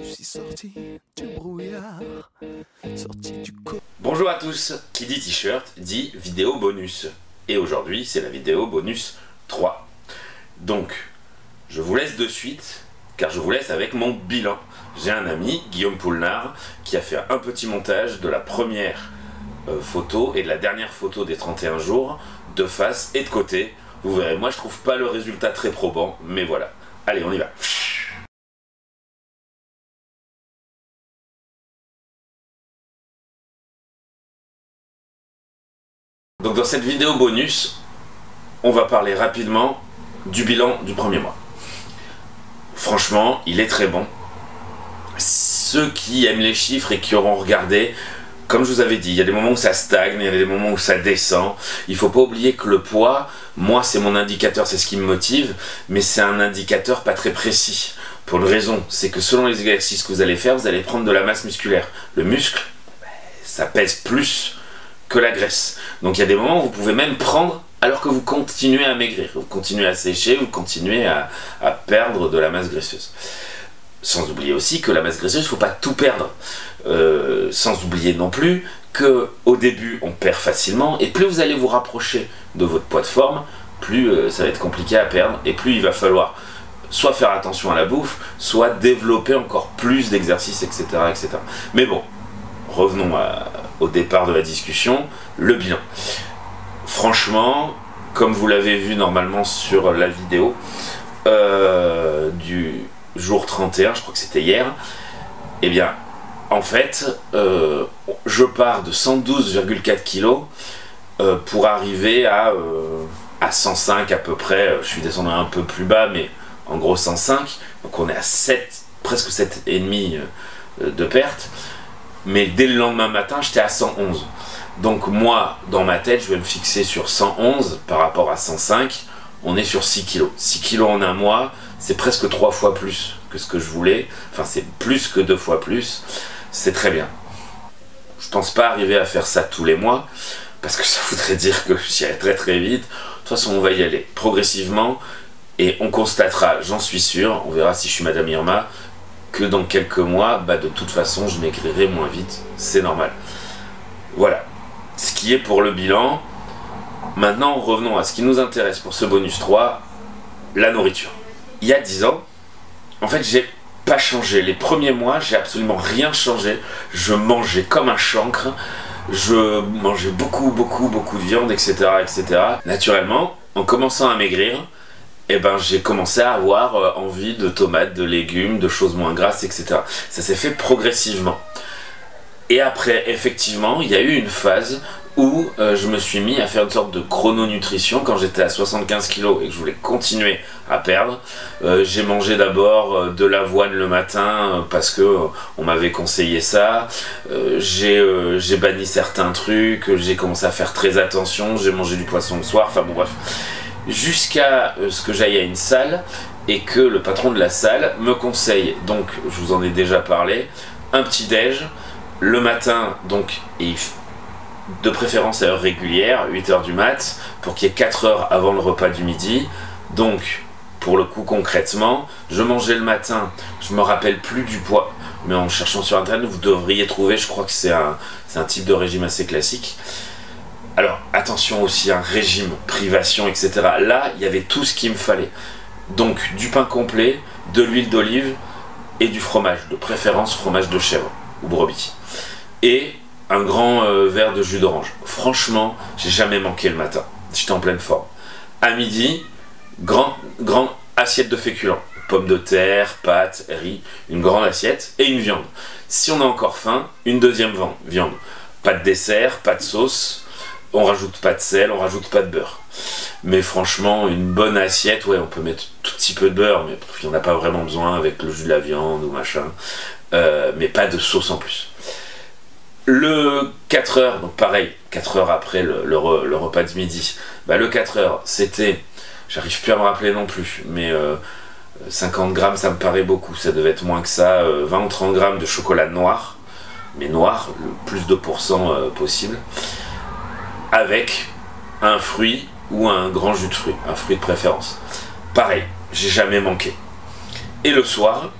Je suis sorti du brouillard, sorti du Bonjour à tous, qui dit t-shirt dit vidéo bonus. Et aujourd'hui c'est la vidéo bonus 3. Donc je vous laisse de suite, car je vous laisse avec mon bilan. J'ai un ami, Guillaume Poulnard, qui a fait un petit montage de la première photo et de la dernière photo des 31 jours, de face et de côté. Vous verrez, moi je trouve pas le résultat très probant, mais voilà. Allez, on y va. Donc dans cette vidéo bonus, on va parler rapidement du bilan du premier mois. Franchement, il est très bon. Ceux qui aiment les chiffres et qui auront regardé, comme je vous avais dit, il y a des moments où ça stagne, il y a des moments où ça descend. Il ne faut pas oublier que le poids, moi c'est mon indicateur, c'est ce qui me motive, mais c'est un indicateur pas très précis. Pour une raison, c'est que selon les exercices que vous allez faire, vous allez prendre de la masse musculaire. Le muscle, ça pèse plus que la graisse. Donc il y a des moments où vous pouvez même prendre alors que vous continuez à maigrir, vous continuez à sécher, vous continuez à perdre de la masse graisseuse. Sans oublier aussi que la masse graisseuse, il ne faut pas tout perdre. Sans oublier non plus qu'au début on perd facilement, et plus vous allez vous rapprocher de votre poids de forme, plus ça va être compliqué à perdre, et plus il va falloir soit faire attention à la bouffe, soit développer encore plus d'exercices, etc., etc. Mais bon, revenons au départ de la discussion, le bilan. Franchement, comme vous l'avez vu normalement sur la vidéo du jour 31, je crois que c'était hier, eh bien, en fait, je pars de 112,4 kg pour arriver à 105 à peu près. Je suis descendu un peu plus bas, mais en gros 105. Donc on est à 7, presque 7,5 de perte. Mais dès le lendemain matin, j'étais à 111. Donc moi, dans ma tête, je vais me fixer sur 111 par rapport à 105. On est sur 6 kg. 6 kg en un mois, c'est presque 3 fois plus que ce que je voulais. Enfin, c'est plus que 2 fois plus. C'est très bien. Je pense pas arriver à faire ça tous les mois, parce que ça voudrait dire que j'irai très très vite. De toute façon, on va y aller progressivement, et on constatera, j'en suis sûr, on verra si je suis Madame Irma, que dans quelques mois, de toute façon, je maigrirai moins vite. C'est normal. Voilà. Ce qui est pour le bilan. Maintenant, revenons à ce qui nous intéresse pour ce bonus 3, la nourriture. Il y a 10 ans, en fait, j'ai pas changé. Les premiers mois, j'ai absolument rien changé. Je mangeais comme un chancre. Je mangeais beaucoup de viande, etc., etc. Naturellement, en commençant à maigrir, eh ben, j'ai commencé à avoir envie de tomates, de légumes, de choses moins grasses, etc. Ça s'est fait progressivement. Et après, effectivement, il y a eu une phase où je me suis mis à faire une sorte de chrononutrition quand j'étais à 75 kg et que je voulais continuer à perdre. J'ai mangé d'abord de l'avoine le matin parce que on m'avait conseillé ça. J'ai banni certains trucs, j'ai commencé à faire très attention, j'ai mangé du poisson le soir, enfin bon bref. Jusqu'à ce que j'aille à une salle et que le patron de la salle me conseille, donc je vous en ai déjà parlé, un petit déj le matin, donc, et de préférence à heure régulière, 8h du mat, pour qu'il y ait 4 heures avant le repas du midi. Donc, pour le coup, concrètement, je mangeais le matin, je me rappelle plus du poids, mais en cherchant sur internet, vous devriez trouver, je crois que c'est un type de régime assez classique. Alors, attention aussi, un régime, privation, etc. Là, il y avait tout ce qu'il me fallait. Donc, du pain complet, de l'huile d'olive et du fromage, de préférence fromage de chèvre ou brebis. Et un grand verre de jus d'orange. Franchement, j'ai jamais manqué le matin. J'étais en pleine forme. À midi, grande assiette de féculents. Pommes de terre, pâtes, riz, une grande assiette et une viande. Si on a encore faim, une deuxième viande. Pas de dessert, pas de sauce, on rajoute pas de sel, on rajoute pas de beurre. Mais franchement, une bonne assiette, ouais, on peut mettre tout petit peu de beurre, mais il n'y en a pas vraiment besoin avec le jus de la viande ou machin. Mais pas de sauce en plus. Le 4 heures, donc pareil, 4 heures après le repas de midi, le 4 heures, c'était, j'arrive plus à me rappeler non plus, mais 50 grammes, ça me paraît beaucoup, ça devait être moins que ça, 20 ou 30 grammes de chocolat noir, mais noir, le plus de pourcent possible, avec un fruit ou un grand jus de fruits, un fruit de préférence. Pareil, j'ai jamais manqué. Et le soir,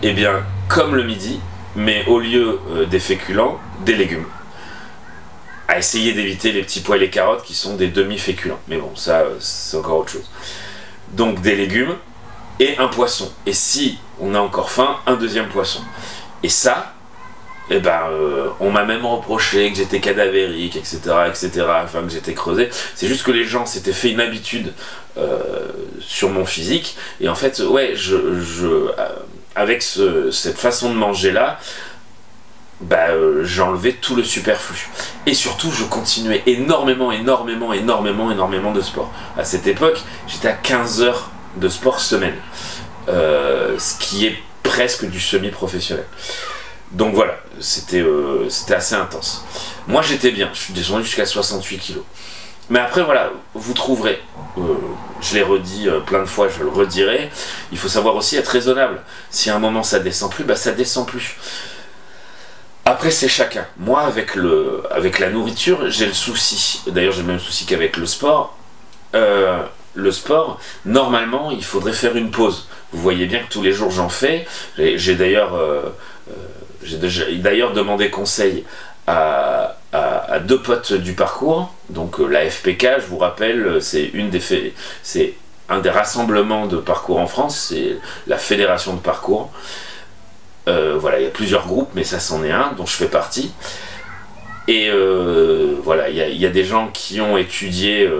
eh bien, comme le midi, mais au lieu des féculents, des légumes. À essayer d'éviter les petits pois et les carottes qui sont des demi-féculents. Mais bon, ça, c'est encore autre chose. Donc des légumes et un poisson. Et si on a encore faim, un deuxième poisson. Et ça, eh ben, on m'a même reproché que j'étais cadavérique, etc., enfin que j'étais creusé. C'est juste que les gens s'étaient fait une habitude sur mon physique. Et en fait, ouais, avec cette façon de manger-là, j'enlevais tout le superflu. Et surtout, je continuais énormément de sport. À cette époque, j'étais à 15 heures de sport semaine. Ce qui est presque du semi-professionnel. Donc voilà, c'était assez intense. Moi j'étais bien, je suis descendu jusqu'à 68 kilos. Mais après voilà, vous trouverez, je l'ai redit plein de fois, je le redirai, il faut savoir aussi être raisonnable. Si à un moment ça descend plus, ça descend plus. Après c'est chacun. Moi avec la nourriture, j'ai le souci, d'ailleurs j'ai le même souci qu'avec le sport. Le sport, normalement il faudrait faire une pause. Vous voyez bien que tous les jours j'en fais. J'ai d'ailleurs demandé conseil à deux potes du parcours. Donc la FPK, je vous rappelle, c'est un des rassemblements de parcours en France, c'est la fédération de parcours. Voilà, il y a plusieurs groupes, mais ça c'en est un dont je fais partie. Et voilà, il y a des gens qui ont étudié,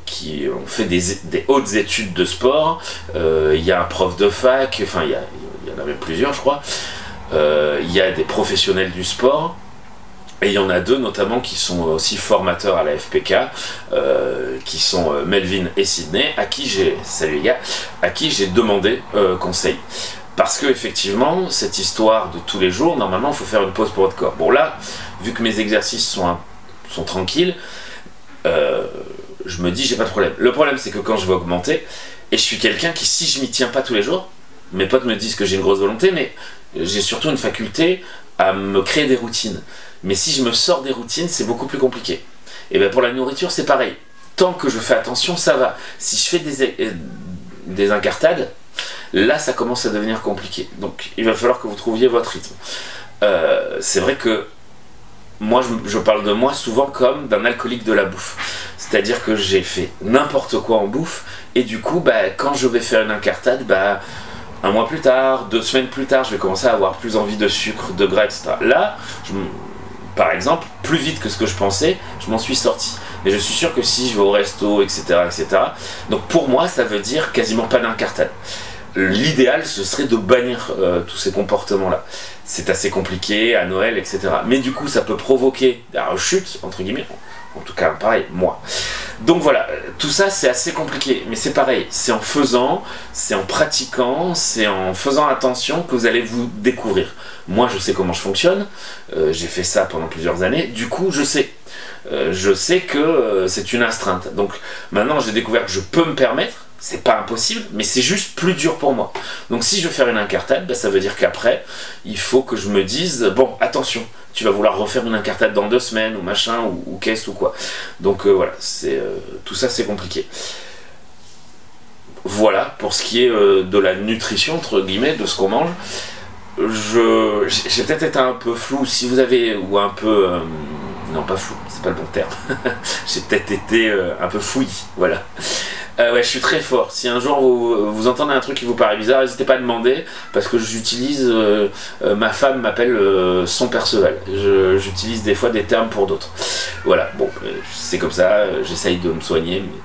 qui ont fait des hautes études de sport. Il y a un prof de fac, enfin il y en a même plusieurs je crois. Il y a des professionnels du sport. Et il y en a deux notamment qui sont aussi formateurs à la FPK, qui sont Melvin et Sydney, à qui j'ai demandé conseil. Parce que effectivement, cette histoire de tous les jours, normalement il faut faire une pause pour votre corps. Bon là, vu que mes exercices sont tranquilles, je me dis j'ai pas de problème. Le problème c'est que quand je vais augmenter, et je suis quelqu'un qui, si je m'y tiens pas tous les jours, mes potes me disent que j'ai une grosse volonté, mais j'ai surtout une faculté à me créer des routines. Mais si je me sors des routines, c'est beaucoup plus compliqué. Et bien pour la nourriture, c'est pareil. Tant que je fais attention, ça va. Si je fais des incartades, là ça commence à devenir compliqué. Donc il va falloir que vous trouviez votre rythme. C'est vrai que moi je parle de moi souvent comme d'un alcoolique de la bouffe. C'est-à-dire que j'ai fait n'importe quoi en bouffe, et du coup quand je vais faire une incartade, un mois plus tard, 2 semaines plus tard, je vais commencer à avoir plus envie de sucre, de gras, etc. Là, par exemple, plus vite que ce que je pensais, je m'en suis sorti. Mais je suis sûr que si je vais au resto, etc., donc pour moi, ça veut dire quasiment pas d'incartade. L'idéal, ce serait de bannir tous ces comportements-là. C'est assez compliqué, à Noël, etc. Mais du coup, ça peut provoquer la rechute, entre guillemets. En tout cas, pareil, moi. Donc voilà, tout ça c'est assez compliqué, mais c'est pareil, c'est en faisant, c'est en pratiquant, c'est en faisant attention que vous allez vous découvrir. Moi je sais comment je fonctionne, j'ai fait ça pendant plusieurs années, du coup je sais que c'est une astreinte. Donc maintenant j'ai découvert que je peux me permettre, c'est pas impossible, mais c'est juste plus dur pour moi. Donc si je veux faire une incartade, ça veut dire qu'après, il faut que je me dise, bon, attention, tu vas vouloir refaire une incartade dans 2 semaines, ou machin, ou qu'est-ce ou quoi. Donc voilà, tout ça c'est compliqué. Voilà, pour ce qui est de la nutrition, entre guillemets, de ce qu'on mange. J'ai peut-être été un peu flou, si vous avez, ou un peu... non, pas flou, c'est pas le bon terme. J'ai peut-être été un peu fouillis, voilà. Ouais, je suis très fort. Si un jour vous entendez un truc qui vous paraît bizarre, n'hésitez pas à demander, parce que j'utilise, ma femme m'appelle son Perceval. J'utilise des fois des termes pour d'autres. Voilà, bon, c'est comme ça, j'essaye de me soigner. Mais...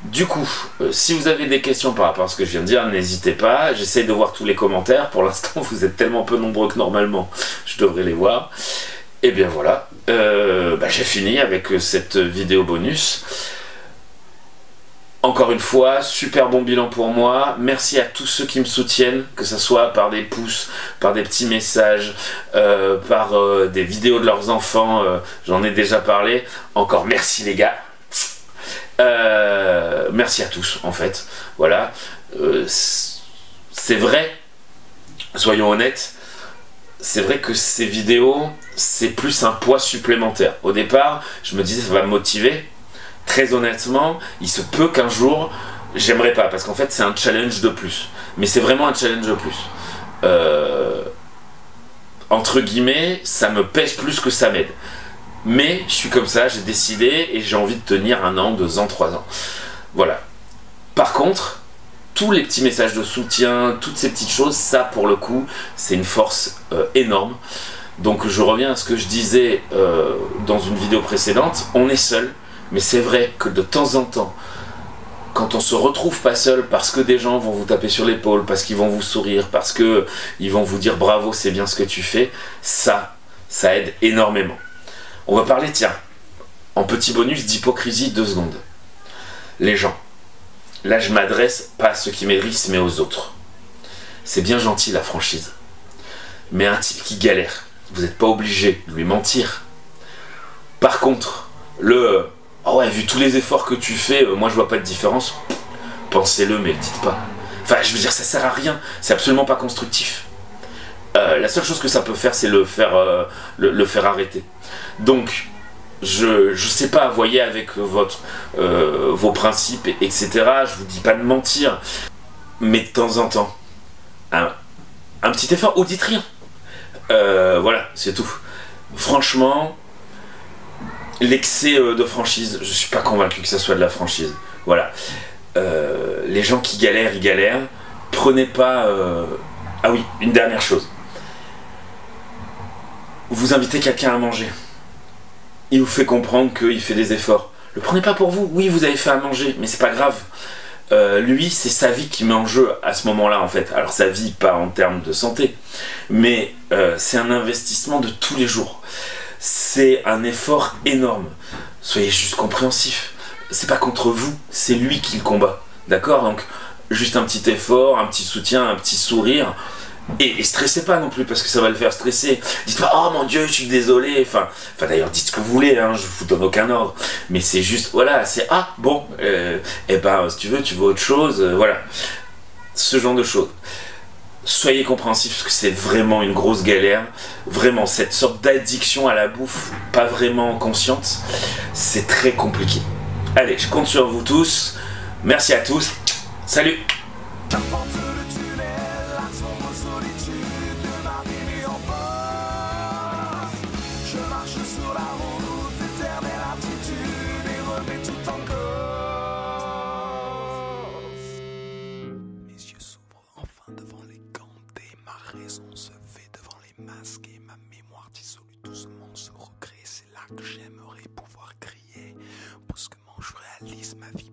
Du coup, si vous avez des questions par rapport à ce que je viens de dire, n'hésitez pas. J'essaye de voir tous les commentaires. Pour l'instant, vous êtes tellement peu nombreux que normalement, je devrais les voir. Et bien voilà, j'ai fini avec cette vidéo bonus. Encore une fois, super bon bilan pour moi. Merci à tous ceux qui me soutiennent, que ce soit par des pouces, par des petits messages, par des vidéos de leurs enfants, j'en ai déjà parlé. Encore merci les gars. Merci à tous en fait. Voilà. C'est vrai, soyons honnêtes, c'est vrai que ces vidéos, c'est plus un poids supplémentaire. Au départ, je me disais ça va me motiver. Très honnêtement, il se peut qu'un jour, j'aimerais pas, parce qu'en fait c'est un challenge de plus. Mais c'est vraiment un challenge de plus. entre guillemets, ça me pèse plus que ça m'aide. Mais je suis comme ça, j'ai décidé et j'ai envie de tenir 1 an, 2 ans, 3 ans. Voilà. Par contre, tous les petits messages de soutien, toutes ces petites choses, ça pour le coup, c'est une force énorme. Donc je reviens à ce que je disais dans une vidéo précédente, on est seul, mais c'est vrai que de temps en temps, quand on se retrouve pas seul parce que des gens vont vous taper sur l'épaule, parce qu'ils vont vous sourire, parce qu'ils vont vous dire bravo, c'est bien ce que tu fais, ça aide énormément. On va parler, tiens, en petit bonus d'hypocrisie 2 secondes. Les gens. Là, je m'adresse pas à ceux qui méritent, mais aux autres. C'est bien gentil la franchise. Mais un type qui galère, vous n'êtes pas obligé de lui mentir. Par contre, ah ouais, vu tous les efforts que tu fais, moi je vois pas de différence. Pensez-le, mais le dites pas. Enfin, je veux dire, ça sert à rien. C'est absolument pas constructif. La seule chose que ça peut faire, c'est le faire arrêter. Donc, je sais pas, voyez avec vos principes, etc. Je vous dis pas de mentir, mais de temps en temps, un petit effort, ou dites rien. Voilà, c'est tout. Franchement, l'excès de franchise, je suis pas convaincu que ça soit de la franchise. Voilà. Les gens qui galèrent, ils galèrent. Prenez pas... Ah oui, une dernière chose. Vous invitez quelqu'un à manger. Il vous fait comprendre qu'il fait des efforts. Le prenez pas pour vous. Oui, vous avez fait à manger, mais c'est pas grave. Lui, c'est sa vie qui met en jeu à ce moment-là, en fait. Alors, sa vie, pas en termes de santé, mais c'est un investissement de tous les jours. C'est un effort énorme. Soyez juste compréhensifs. C'est pas contre vous, c'est lui qui le combat. D'accord? Donc, juste un petit effort, un petit soutien, un petit sourire. Et stressez pas non plus, parce que ça va le faire stresser. Dites pas, oh mon Dieu, je suis désolé. Enfin d'ailleurs, dites ce que vous voulez, hein, je vous donne aucun ordre. Mais c'est juste, voilà, c'est, ah bon, et ben, si tu veux autre chose, voilà. Ce genre de choses. Soyez compréhensifs, parce que c'est vraiment une grosse galère. Vraiment, cette sorte d'addiction à la bouffe, pas vraiment consciente, c'est très compliqué. Allez, je compte sur vous tous. Merci à tous. Salut! Je marche sur la route d'éternelle attitude et remets tout en cause. Mes yeux s'ouvrent enfin devant les gantés, ma raison se fait devant les masques et ma mémoire dissolue doucement se recrée. C'est là que j'aimerais pouvoir crier, brusquement je réalise ma vie